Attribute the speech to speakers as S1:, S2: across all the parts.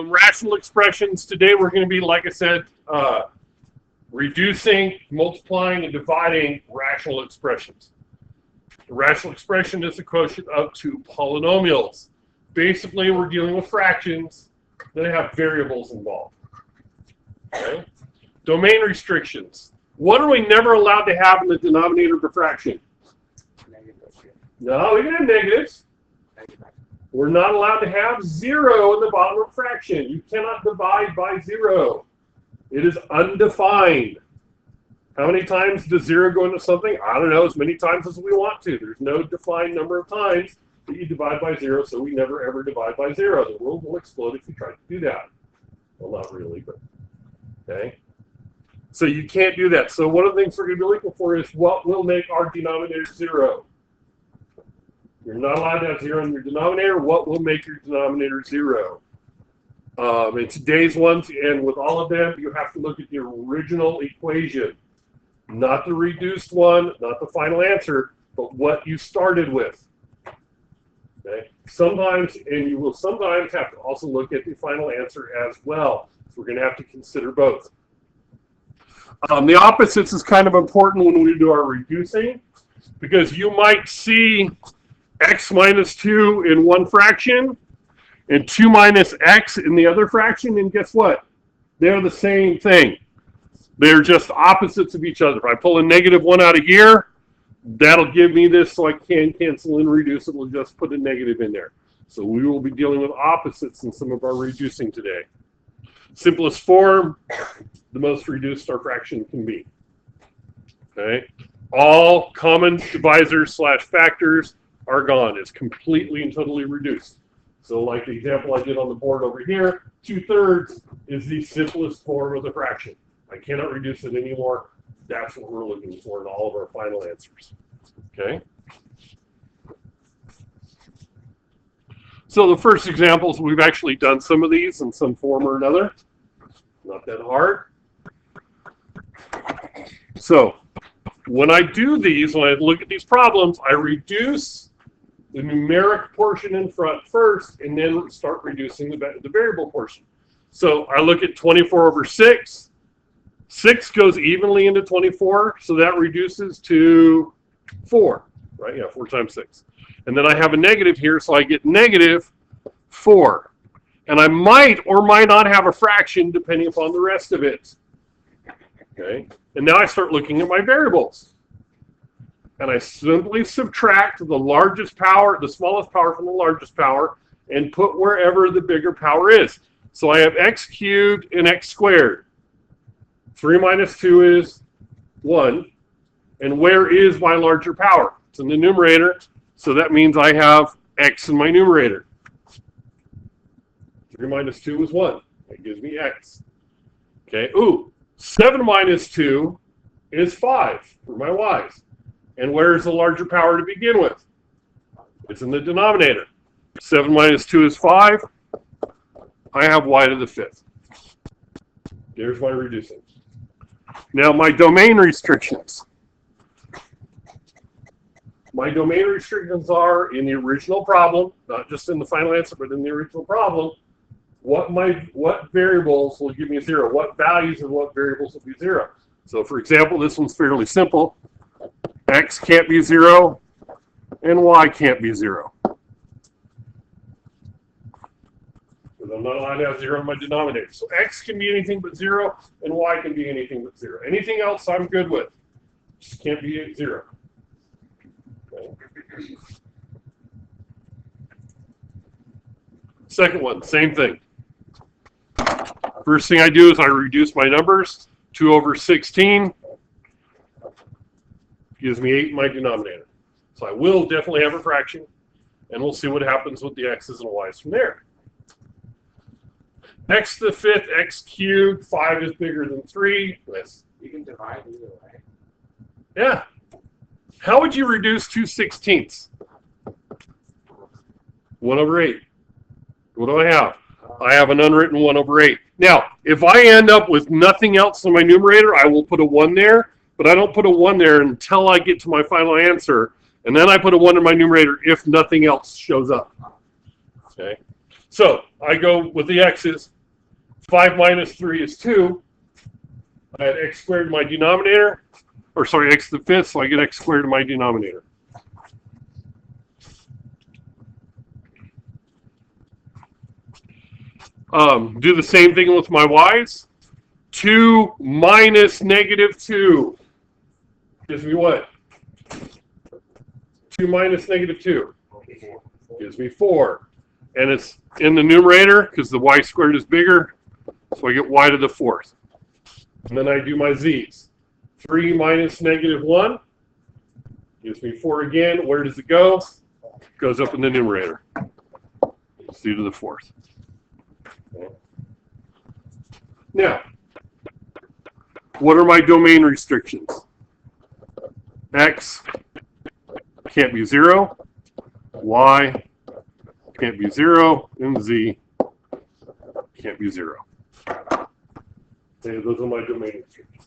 S1: rational expressions. Today we're going to be, like I said, reducing, multiplying, and dividing rational expressions. The rational expression is a quotient of two polynomials. Basically, we're dealing with fractions that have variables involved. Okay? Domain restrictions. What are we never allowed to have in the denominator of a fraction? No, we can have negatives. We're not allowed to have 0 in the bottom of a fraction. You cannot divide by 0. It is undefined. How many times does 0 go into something? I don't know, as many times as we want to. There's no defined number of times that you divide by 0, so we never ever divide by 0. The world will explode if you try to do that. Well, not really, but okay. So you can't do that. So one of the things we're going to be looking for is what will make our denominator 0. You're not allowed to have 0 in your denominator. What will make your denominator 0? In today's ones, and with all of them, you have to look at the original equation. Not the reduced one, not the final answer, but what you started with. Okay? Sometimes, and you will sometimes have to also look at the final answer as well. So we're going to have to consider both. The opposites is kind of important when we do our reducing, because you might see x minus 2 in one fraction and 2 minus x in the other fraction, and guess what? They're the same thing. They're just opposites of each other. If I pull a negative 1 out of here, that'll give me this, so I can cancel and reduce it. We'll just put a negative in there. So we will be dealing with opposites in some of our reducing today. Simplest form, the most reduced our fraction can be. Okay? All common divisors / factors are gone. It's completely and totally reduced. So like the example I did on the board over here, 2/3 is the simplest form of the fraction. I cannot reduce it anymore. That's what we're looking for in all of our final answers. Okay? So the first examples, we've actually done some of these in some form or another. Not that hard. So when I do these, when I look at these problems, I reduce the numeric portion in front first, and then start reducing the variable portion. So I look at 24 over 6. 6 goes evenly into 24, so that reduces to 4, right? Yeah, 4 times 6. And then I have a negative here, so I get negative 4. And I might or might not have a fraction depending upon the rest of it. Okay? And now I start looking at my variables. And I simply subtract the largest power, the smallest power from the largest power, and put wherever the bigger power is. So I have x cubed and x squared. 3 minus 2 is 1. And where is my larger power? It's in the numerator, so that means I have x in my numerator. 3 minus 2 is 1. That gives me x. Okay, 7 minus 2 is 5 for my y's. And where is the larger power to begin with? It's in the denominator. 7 minus 2 is 5. I have y to the 5th. There's my reducing. Now my domain restrictions. My domain restrictions are in the original problem, not just in the final answer, but in the original problem. What variables will give me 0? What values and what variables will be 0? So for example, this one's fairly simple. X can't be 0, and y can't be 0. Because I'm not allowed to have 0 in my denominator. So x can be anything but 0, and y can be anything but 0. Anything else I'm good with. Just can't be 0. Okay. Second one, same thing. First thing I do is I reduce my numbers. 2 over 16 gives me 8 in my denominator. So I will definitely have a fraction, and we'll see what happens with the x's and y's from there. X to the 5th, x cubed, 5 is bigger than 3.
S2: You can divide either way.
S1: Yeah. How would you reduce 2/16? 1 over 8. What do I have? I have an unwritten 1 over 8. Now, if I end up with nothing else in my numerator, I will put a 1 there, but I don't put a 1 there until I get to my final answer, and then I put a 1 in my numerator if nothing else shows up. Okay? So I go with the x's. 5 minus 3 is 2. I had x squared in my denominator. Or sorry, x to the fifth, so I get x squared in my denominator. Do the same thing with my y's. 2 minus negative 2 gives me what? 2 minus negative 2 gives me 4. And it's in the numerator because the y squared is bigger. So I get y to the fourth. And then I do my z's. 3 minus negative 1 gives me 4 again. Where does it go? It goes up in the numerator. C to the fourth. Okay. Now, what are my domain restrictions? X can't be 0. Y can't be 0. And Z can't be 0. Okay, those are my domain restrictions.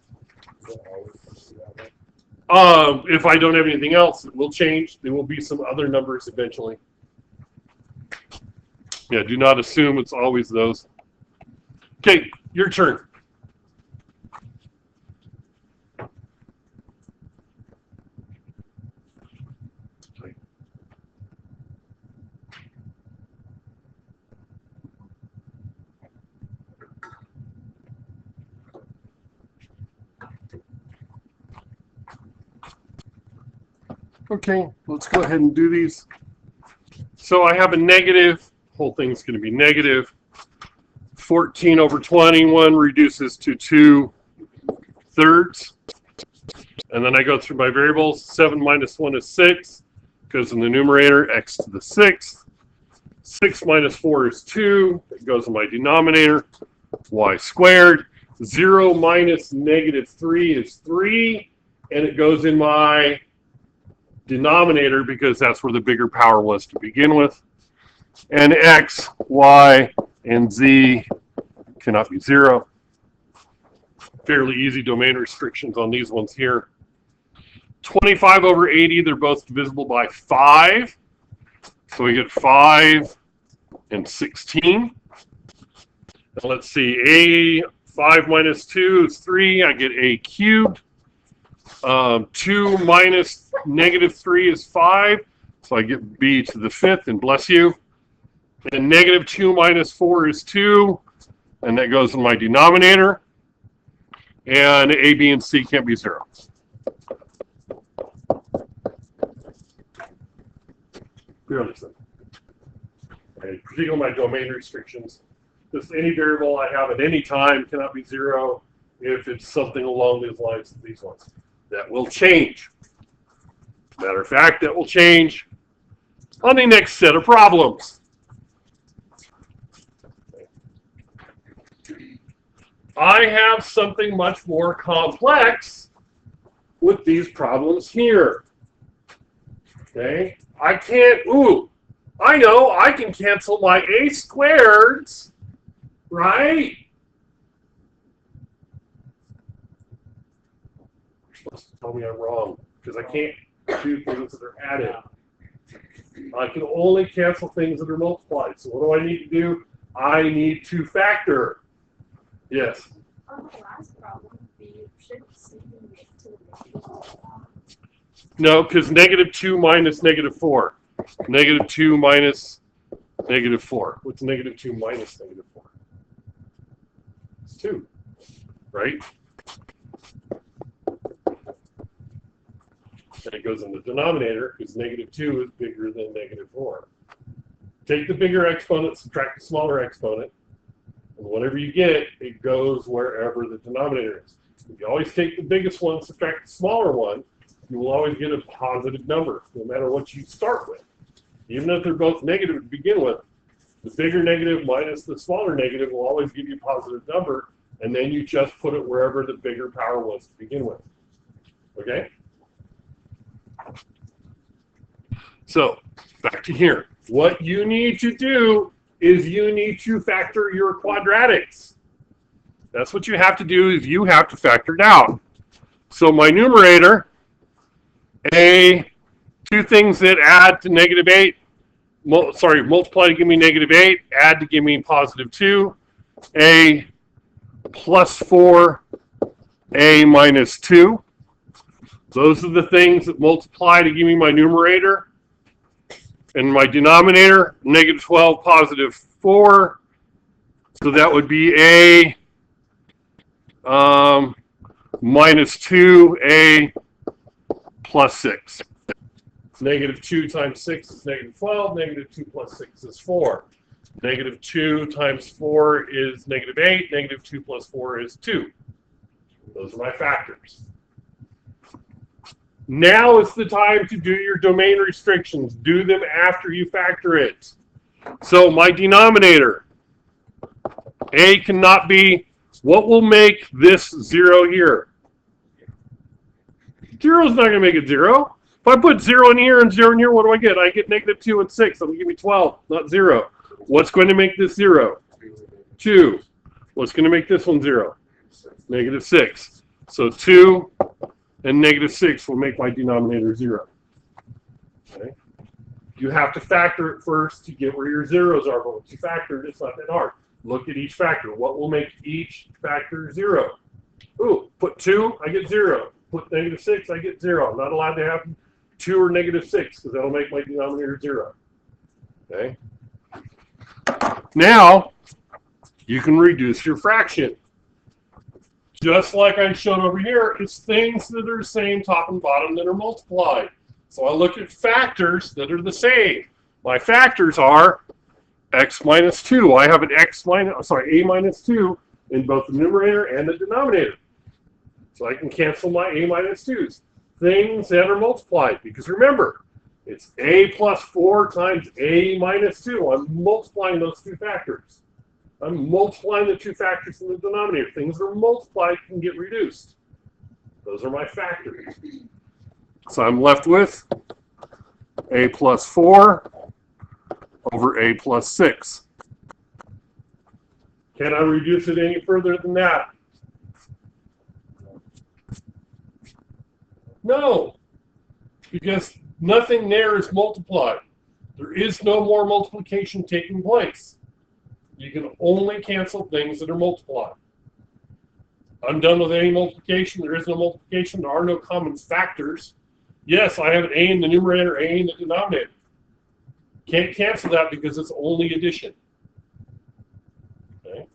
S1: If I don't have anything else, it will change. There will be some other numbers eventually. Yeah, do not assume it's always those. Okay, your turn. Okay, let's go ahead and do these. So I have a negative. Whole thing's going to be negative. 14 over 21 reduces to 2/3. And then I go through my variables. 7 minus 1 is 6. Goes in the numerator, x to the 6th. 6 minus 4 is 2. It goes in my denominator, y squared. 0 minus negative 3 is 3. And it goes in my denominator because that's where the bigger power was to begin with. And x, y, and z cannot be 0. Fairly easy domain restrictions on these ones here. 25 over 80, they're both divisible by 5. So we get 5 and 16. And let's see, a 5 minus 2 is 3. I get a cubed. 2 minus negative 3 is 5. So I get b to the fifth, and bless you. And negative 2 minus 4 is 2. And that goes in my denominator. And a, b, and c can't be 0. Fairly simple. And particularly my domain restrictions. Just any variable I have at any time cannot be 0 if it's something along these lines of these ones. That will change. Matter of fact, that will change on the next set of problems. I have something much more complex with these problems here. Okay? I can't, I know, I can cancel my a squareds, right? You're supposed to tell me I'm wrong, because I can't do things that are added. I can only cancel things that are multiplied. So what do I need to do? I need to factor. Yes?
S3: On the last problem, you should see the make to the negative.
S1: No, because negative 2 minus negative 4. Negative 2 minus negative 4. What's negative 2 minus negative 4? It's 2, right? And it goes in the denominator because negative 2 is bigger than negative 4. Take the bigger exponent, subtract the smaller exponent, and whatever you get, it goes wherever the denominator is. If you always take the biggest one, subtract the smaller one, you will always get a positive number, no matter what you start with. Even if they're both negative to begin with, the bigger negative minus the smaller negative will always give you a positive number, and then you just put it wherever the bigger power was to begin with. Okay? So, back to here. What you need to do is you need to factor your quadratics. That's what you have to do, is you have to factor it out. So my numerator, two things that add to negative 8, multiply to give me -8, add to give me +2, a plus 4, a minus 2. Those are the things that multiply to give me my numerator. And my denominator, -12, +4. So that would be a minus 2, a plus 6. -2 times 6 is -12. -2 plus 6 is 4. -2 times 4 is -8. -2 plus 4 is 2. Those are my factors. Now is the time to do your domain restrictions. Do them after you factor it. So my denominator, a cannot be, what will make this 0 here? 0 is not going to make it 0. If I put 0 in here and 0 in here, what do I get? I get -2 and 6. That'll give me 12, not 0. What's going to make this 0? 2. What's going to make this one 0? -6. So 2 and -6 will make my denominator 0. Okay? You have to factor it first to get where your zeros are. But once you factor it, it's not that hard. Look at each factor. What will make each factor 0? Ooh, put 2, I get 0. Put -6, I get 0. I'm not allowed to have 2 or -6 because that'll make my denominator 0. Okay? Now, you can reduce your fraction. Just like I showed over here, it's things that are the same top and bottom that are multiplied. So I look at factors that are the same. My factors are x minus 2. I have an a minus 2 in both the numerator and the denominator. So I can cancel my a minus 2's. Things that are multiplied, because remember, it's a plus 4 times a minus 2. I'm multiplying those two factors. I'm multiplying the two factors in the denominator. Things that are multiplied can get reduced. Those are my factors. So I'm left with a plus 4 over a plus 6. Can I reduce it any further than that? No, because nothing there is multiplied. There is no more multiplication taking place. You can only cancel things that are multiplied. I'm done with any multiplication. There is no multiplication. There are no common factors. Yes, I have an a in the numerator, a in the denominator. Can't cancel that because it's only addition. Okay.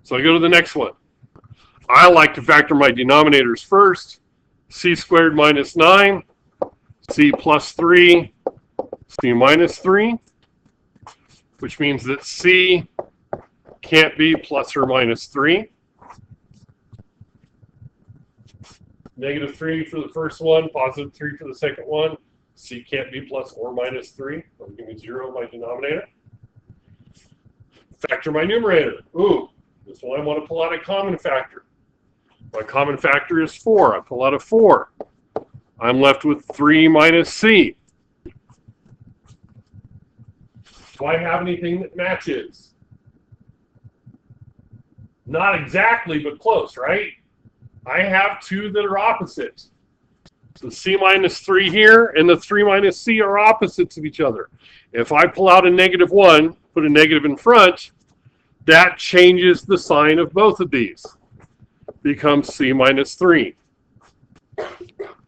S1: So I go to the next one. I like to factor my denominators first. C squared minus 9, C plus 3, C minus 3, which means that C can't be plus or minus 3. -3 for the first one, +3 for the second one. C can't be plus or minus 3. That'll give me 0 in my denominator. Factor my numerator. Ooh, this one I want to pull out a common factor. My common factor is 4. I pull out a 4. I'm left with 3 minus C. Do I have anything that matches? Not exactly, but close, right? I have two that are opposite. So C minus 3 here and the 3 minus C are opposites of each other. If I pull out a -1, put a negative in front, that changes the sign of both of these. Becomes C minus 3.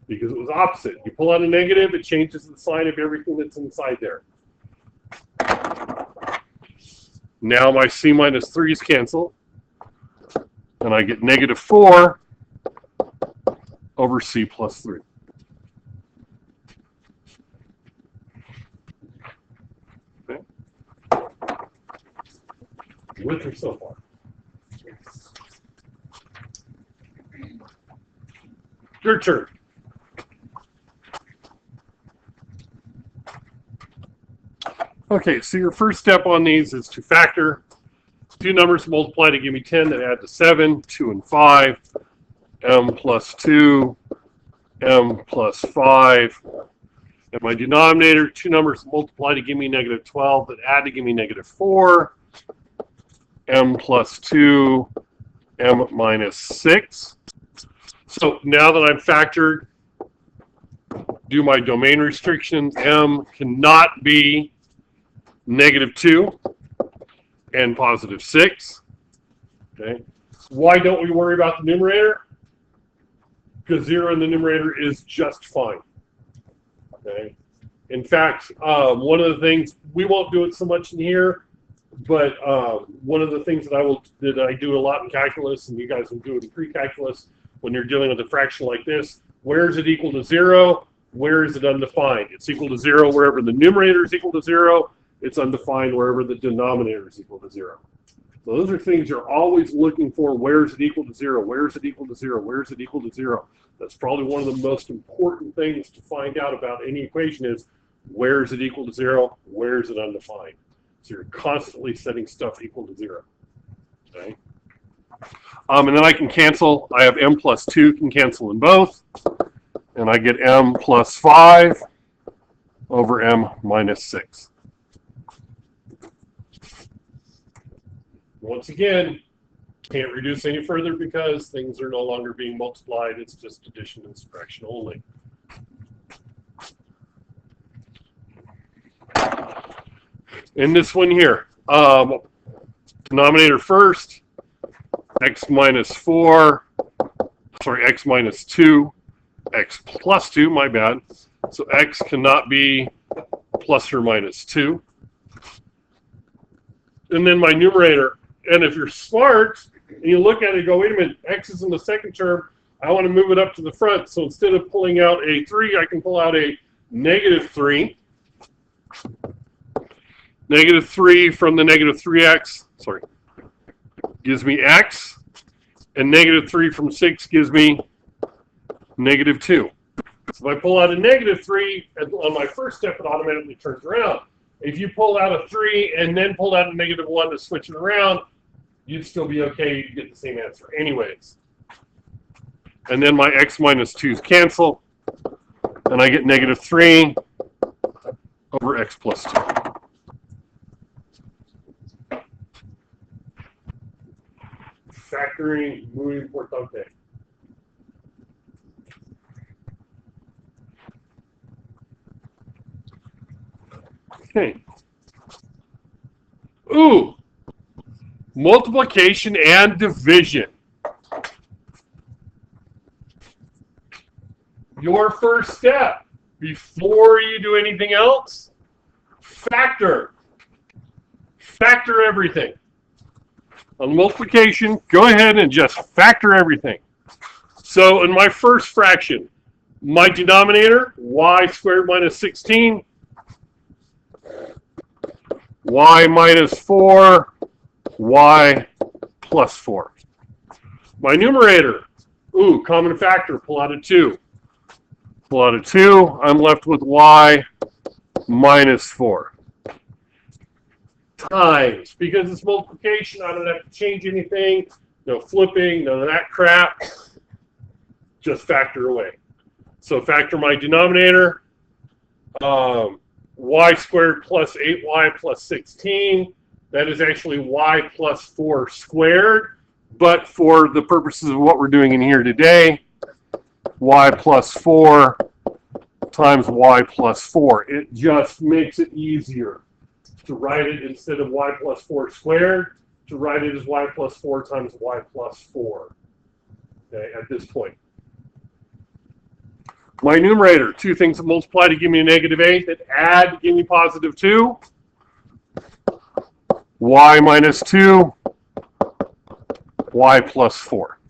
S1: Because it was opposite. You pull out a negative, it changes the sign of everything that's inside there. Now my C minus 3's cancel. And I get -4 over C plus 3. Okay. With or so far? Your turn. Okay, so your first step on these is to factor. Two numbers multiply to give me 10 that add to 7, 2 and 5, m plus 2, m plus 5. And my denominator, two numbers multiply to give me -12 that add to give me -4, m plus 2, m minus 6. So now that I've factored do my domain restrictions. M cannot be -2 and +6. Okay. Why don't we worry about the numerator? Because 0 in the numerator is just fine. Okay. In fact, one of the things, we won't do it so much in here, but one of the things that I do a lot in calculus, and you guys will do it in pre-calculus, when you're dealing with a fraction like this, where is it equal to 0? Where is it undefined? It's equal to 0 wherever the numerator is equal to 0. It's undefined wherever the denominator is equal to 0. So those are things you're always looking for. Where is it equal to 0? Where is it equal to 0? Where is it equal to 0? That's probably one of the most important things to find out about any equation is, where is it equal to 0? Where is it undefined? So you're constantly setting stuff equal to 0. Okay. And then I can cancel. I have m plus 2 can cancel in both. And I get m plus 5 over m minus 6. Once again, can't reduce any further because things are no longer being multiplied. It's just addition and subtraction only. In this one here, denominator first, x minus 4, sorry, x minus 2, x plus 2, my bad. So x cannot be plus or minus 2. And then my numerator, and if you're smart, and you look at it and go, wait a minute, x is in the second term, I want to move it up to the front. So instead of pulling out a 3, I can pull out a -3. -3 from the -3x, sorry, gives me x, and -3 from 6 gives me -2. So if I pull out a -3, on my first step, it automatically turns around. If you pull out a 3 and then pull out a -1 to switch it around, you'd still be okay. You'd get the same answer anyways. And then my x minus 2's cancel, and I get -3 over x plus 2. Factoring, muy importante. Okay. Ooh. Multiplication and division. Your first step, before you do anything else, factor. Factor everything. On multiplication, go ahead and just factor everything. So in my first fraction, my denominator, y squared minus 16, y minus 4, y plus 4. My numerator, ooh, common factor, pull out a 2. Pull out a 2, I'm left with y minus 4. Times, because it's multiplication, I don't have to change anything, no flipping, none of that crap, just factor away. So factor my denominator, y squared plus 8y plus 16, that is actually y plus 4 squared, but for the purposes of what we're doing in here today, y plus 4 times y plus 4. It just makes it easier to write it instead of y plus 4 squared, to write it as y plus 4 times y plus 4, okay, at this point. My numerator, two things that multiply to give me a -8, that add to give me positive 2. Y minus 2, y plus 4.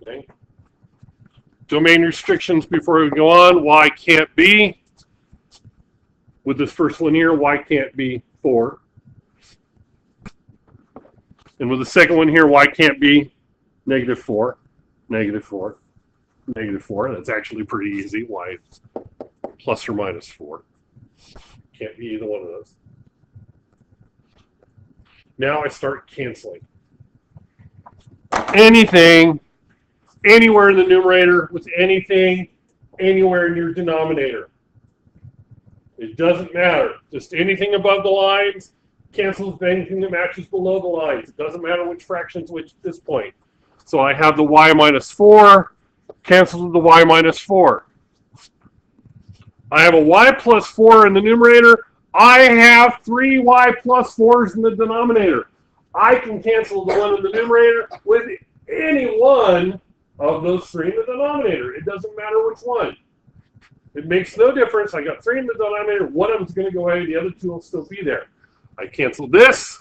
S1: Okay. Domain restrictions before we go on. Y can't be. With this first one here, y can't be 4. And with the second one here, y can't be -4. -4, -4. That's actually pretty easy. Y plus or minus 4. Can't be either one of those. Now I start canceling. Anything, anywhere in the numerator with anything, anywhere in your denominator. It doesn't matter. Just anything above the lines cancels with anything that matches below the lines. It doesn't matter which fraction's which at this point. So I have the y minus 4 cancels with the y minus 4. I have a y plus 4 in the numerator. I have 3y plus 4s in the denominator. I can cancel the one in the numerator with any one of those 3 in the denominator. It doesn't matter which one. It makes no difference. I got 3 in the denominator. One of them's going to go away. The other 2 will still be there. I cancel this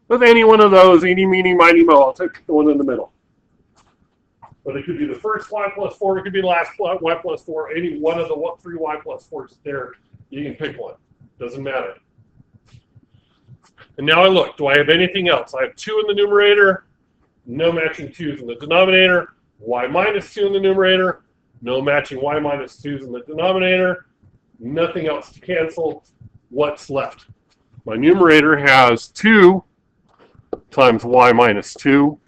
S1: with any one of those. Eeny, meeny, miny, mo. I'll take the one in the middle. But it could be the first y plus 4. It could be the last y plus 4. Any one of the 3 y plus 4s there. You can pick one. Doesn't matter. And now I look. Do I have anything else? I have 2 in the numerator. No matching 2s in the denominator. Y minus 2 in the numerator. No matching y minus 2s in the denominator. Nothing else to cancel. What's left? My numerator has 2 times y minus 2.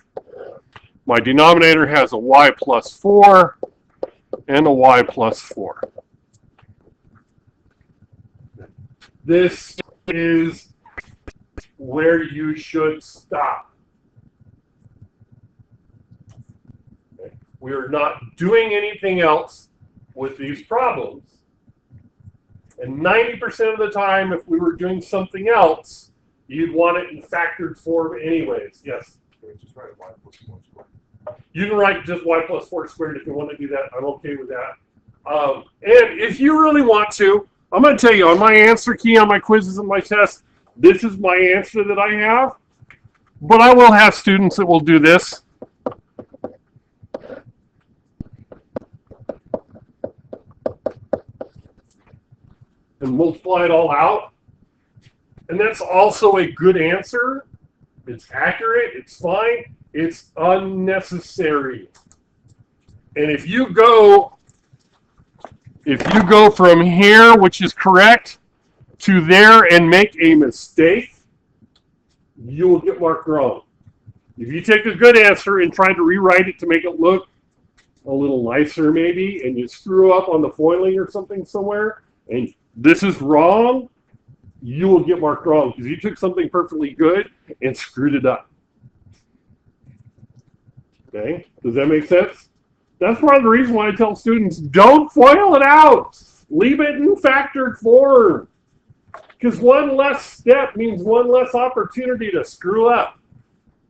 S1: My denominator has a y plus 4 and a y plus 4. This is where you should stop. Okay. We're not doing anything else with these problems. And 90% of the time, if we were doing something else, you'd want it in factored form anyways. Yes?
S2: Just write y plus 4 squared.
S1: You can write just y plus 4 squared if you want to do that. I'm okay with that. And if you really want to, I'm going to tell you on my answer key, on my quizzes and my tests, this is my answer that I have. But I will have students that will do this. And multiply it all out. And that's also a good answer. It's accurate. It's fine. It's unnecessary. And if you go from here, which is correct, to there and make a mistake, you will get marked wrong. If you take a good answer and try to rewrite it to make it look a little nicer maybe, and you screw up on the foiling or something somewhere, and this is wrong, you will get marked wrong because you took something perfectly good and screwed it up. Okay, does that make sense? That's part of the reason why I tell students, don't FOIL it out. Leave it in factored form. Because one less step means one less opportunity to screw up.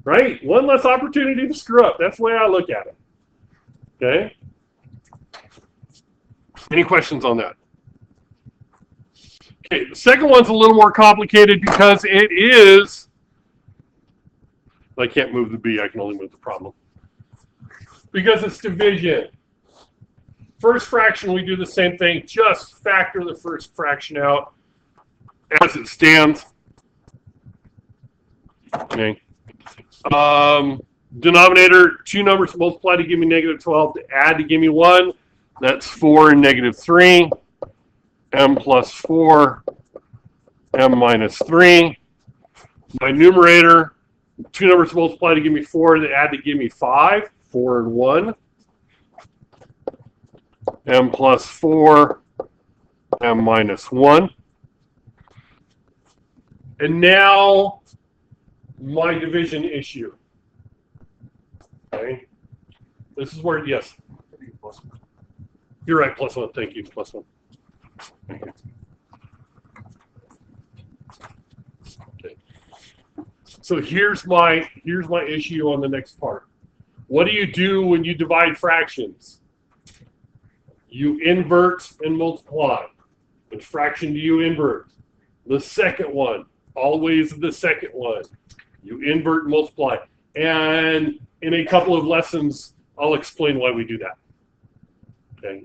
S1: Right? One less opportunity to screw up. That's the way I look at it. Okay? Any questions on that? Okay, the second one's a little more complicated because it is, I can't move the B, I can only move the problem. Because it's division. First fraction, we do the same thing, just factor the first fraction out as it stands. Okay. Denominator, 2 numbers to multiply to give me negative 12, to add to give me 1. That's 4 and negative 3. M plus 4, M minus 3. My numerator, 2 numbers to multiply to give me 4, to add to give me 5. 4 and 1. M plus 4, M minus 1. And now, my division issue. Okay. This is where, yes. You're right, plus 1. Thank you, plus 1. Thank you. Okay. So here's my issue on the next part. What do you do when you divide fractions? You invert and multiply. Which fraction do you invert? The second one. Always the second one. You invert and multiply. And in a couple of lessons, I'll explain why we do that. Okay.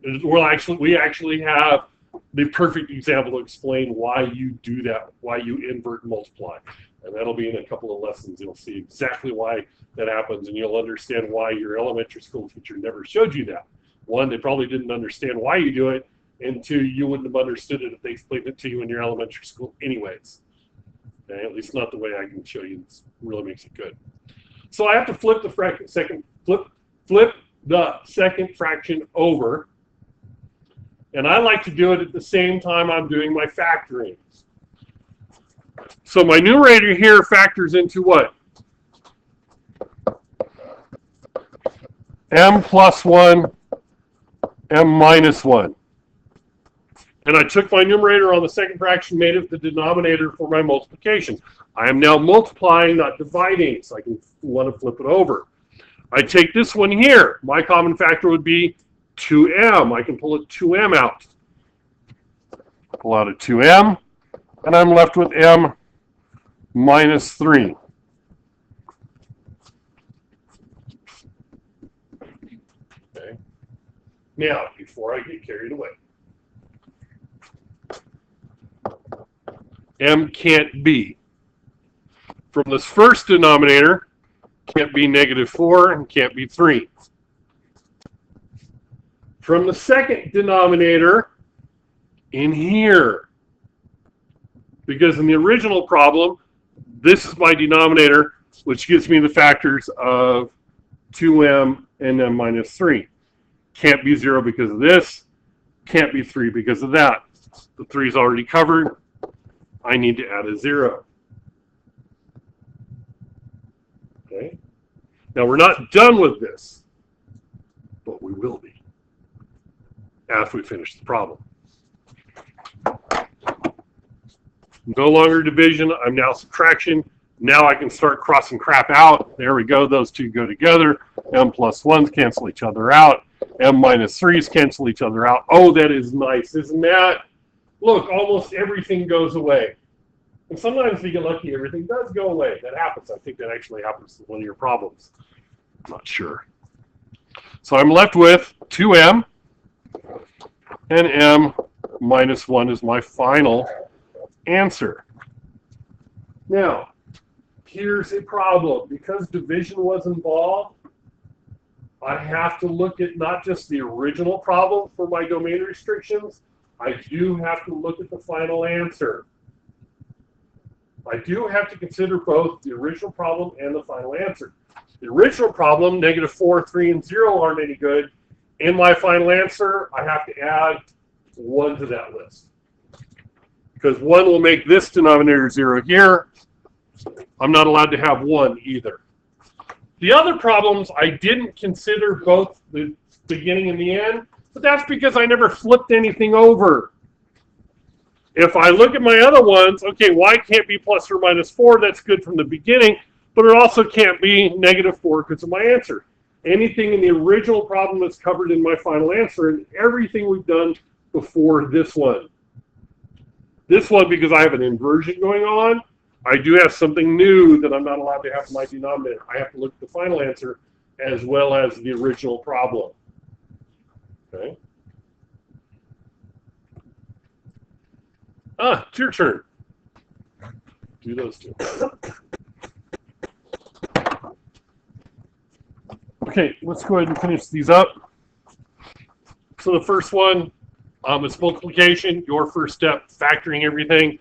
S1: We actually have the perfect example to explain why you do that, why you invert and multiply. And that'll be in a couple of lessons. You'll see exactly why that happens, and you'll understand why your elementary school teacher never showed you that. One, they probably didn't understand why you do it, and 2, you wouldn't have understood it if they explained it to you in your elementary school anyways. Okay, at least not the way I can show you. This really makes it good. So I have to flip the flip the second fraction over, and I like to do it at the same time I'm doing my factoring. So my numerator here factors into what? m plus 1, m minus 1. And I took my numerator on the second fraction, made it the denominator for my multiplication. I am now multiplying, not dividing, so I can want to flip it over. I take this one here. My common factor would be 2m. I can pull a 2m out. Pull out a 2m, and I'm left with m minus 3. Okay. Now, before I get carried away, m can't be. From this first denominator, can't be negative 4 and can't be 3. From the second denominator, in here, because in the original problem, this is my denominator, which gives me the factors of 2m and m minus 3. Can't be 0 because of this, can't be 3 because of that. The 3 is already covered. I need to add a 0. Okay. Now we're not done with this, but we will be after we finish the problem. No longer division, I'm now subtraction. Now I can start crossing crap out. There we go, those two go together. M plus 1s cancel each other out. M minus 3s cancel each other out. Oh, that is nice, isn't that? Look, almost everything goes away. And sometimes if you get lucky, everything does go away. That happens. I think that actually happens to one of your problems. I'm not sure. So I'm left with 2m, and m minus 1 is my final answer. Now, here's a problem. Because division was involved, I have to look at not just the original problem for my domain restrictions, I do have to look at the final answer. I do have to consider both the original problem and the final answer. The original problem, negative 4, 3, and 0 aren't any good. In my final answer, I have to add 1 to that list. Because 1 will make this denominator 0 here. I'm not allowed to have 1 either. The other problems, I didn't consider both the beginning and the end, but that's because I never flipped anything over. If I look at my other ones, okay, y can't be plus or minus 4, that's good from the beginning, but it also can't be negative 4 because of my answer. Anything in the original problem is covered in my final answer, and everything we've done before this one. This one, because I have an inversion going on, I do have something new that I'm not allowed to have in my denominator. I have to look at the final answer as well as the original problem. Okay. It's your turn. Do those two. Okay, let's go ahead and finish these up. So the first one is multiplication. Your first step, factoring everything.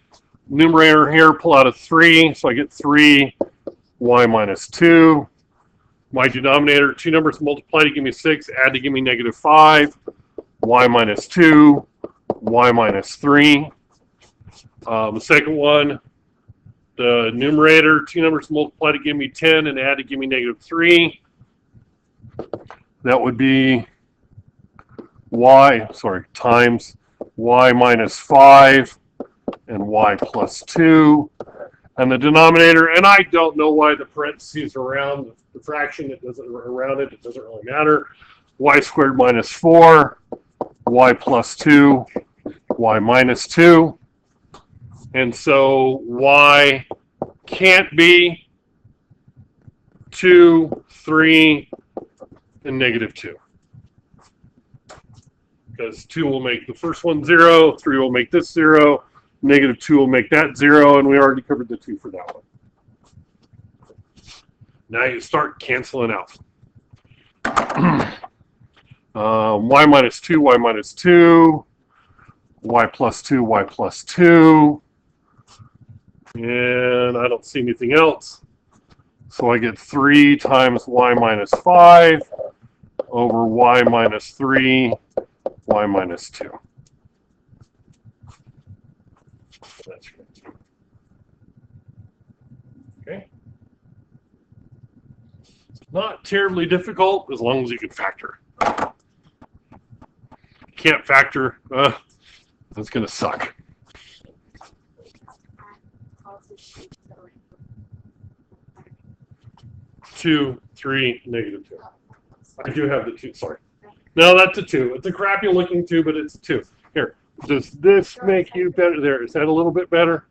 S1: Numerator here, pull out a 3, so I get 3, y minus 2. My denominator, two numbers multiply to give me 6, add to give me negative 5, y minus 2, y minus 3. The second one, the numerator, two numbers multiply to give me 10 and add to give me negative 3. That would be times y minus 5 and y plus 2. And the denominator, and I don't know why the parentheses are around the fraction, it doesn't really matter. Y squared minus 4, y plus 2, y minus 2. And so y can't be 2, 3, and negative 2. Because 2 will make the first one 0, 3 will make this 0, negative 2 will make that 0, and we already covered the 2 for that one. Now you start canceling out. Y minus 2, y minus 2, y plus 2, y plus 2. And I don't see anything else. So I get 3 times y minus 5 over y minus 3, y minus 2. That's good. Okay. Not terribly difficult as long as you can factor. Can't factor, that's going to suck. Two, 3, -2. I do have the 2, sorry. No, that's a 2. It's a crappy looking 2, but it's a 2. Here, does this make you better? There, is that a little bit better?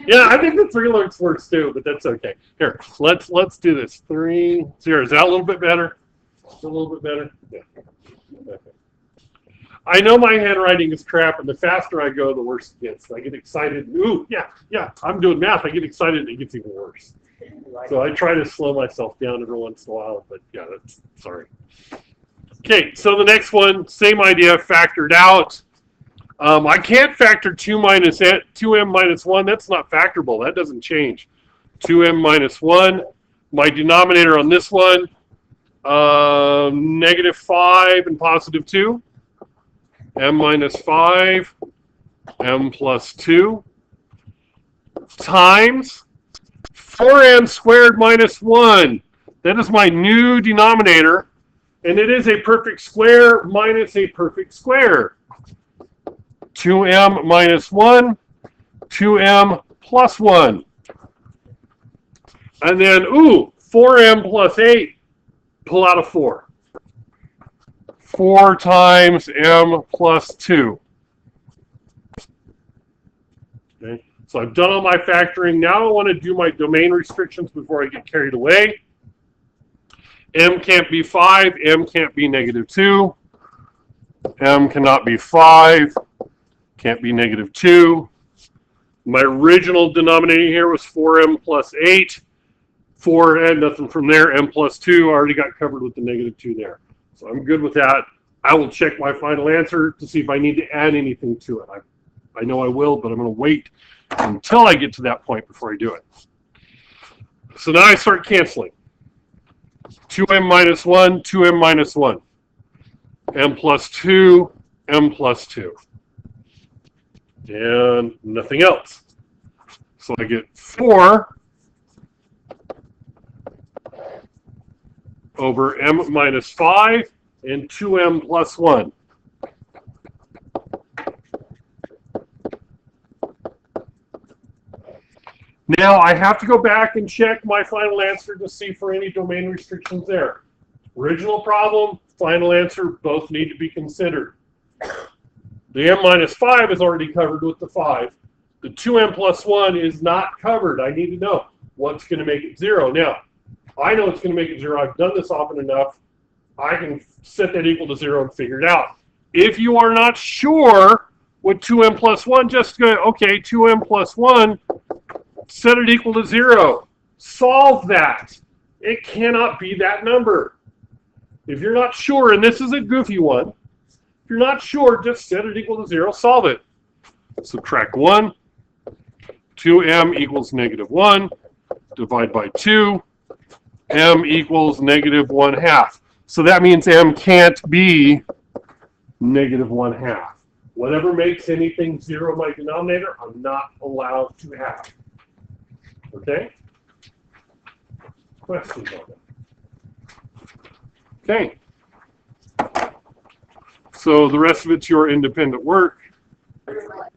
S1: Yeah, I think the 3 looks worse too, but that's okay. Here, let's do this. 3, 0. Is that a little bit better? A little bit better? Yeah. Okay. I know my handwriting is crap, and the faster I go, the worse it gets. I get excited. Ooh, yeah, I'm doing math. I get excited, and it gets even worse. So I try to slow myself down every once in a while, but yeah, that's sorry. Okay, so the next one, same idea, factored out. I can't factor 2m minus 1. That's not factorable. That doesn't change. 2m minus 1. My denominator on this one, -5 and +2. M minus 5, m plus 2, times 4m squared minus 1. That is my new denominator, and it is a perfect square minus a perfect square. 2m minus 1, 2m plus 1. And then, 4m plus 8, pull out a 4. 4 times m plus 2. Okay, so I've done all my factoring. Now I want to do my domain restrictions before I get carried away. M can't be 5, m can't be -2. M cannot be 5, can't be -2. My original denominator here was 4m plus 8. 4 and nothing from there. M plus 2 already got covered with the -2 there. So I'm good with that. I will check my final answer to see if I need to add anything to it. I know I will, but I'm going to wait until I get to that point before I do it. So now I start canceling. 2m minus 1, 2m minus 1. M plus 2, m plus 2. And nothing else. So I get 4 over m minus 5 and 2m plus 1. Now I have to go back and check my final answer to see for any domain restrictions there. Original problem, final answer, both need to be considered. The m minus 5 is already covered with the 5. The 2m plus 1 is not covered. I need to know what's going to make it 0. Now, I know it's going to make it 0. I've done this often enough. I can set that equal to 0 and figure it out. If you are not sure what 2m plus 1, just go, okay, 2m plus 1, set it equal to 0. Solve that. It cannot be that number. If you're not sure, and this is a goofy one, if you're not sure, just set it equal to 0, solve it. Subtract 1. 2m equals -1. Divide by 2. M equals -1/2. So that means m can't be -1/2. Whatever makes anything 0 my denominator, I'm not allowed to have. Okay? Questions on that? Okay. So the rest of it's your independent work.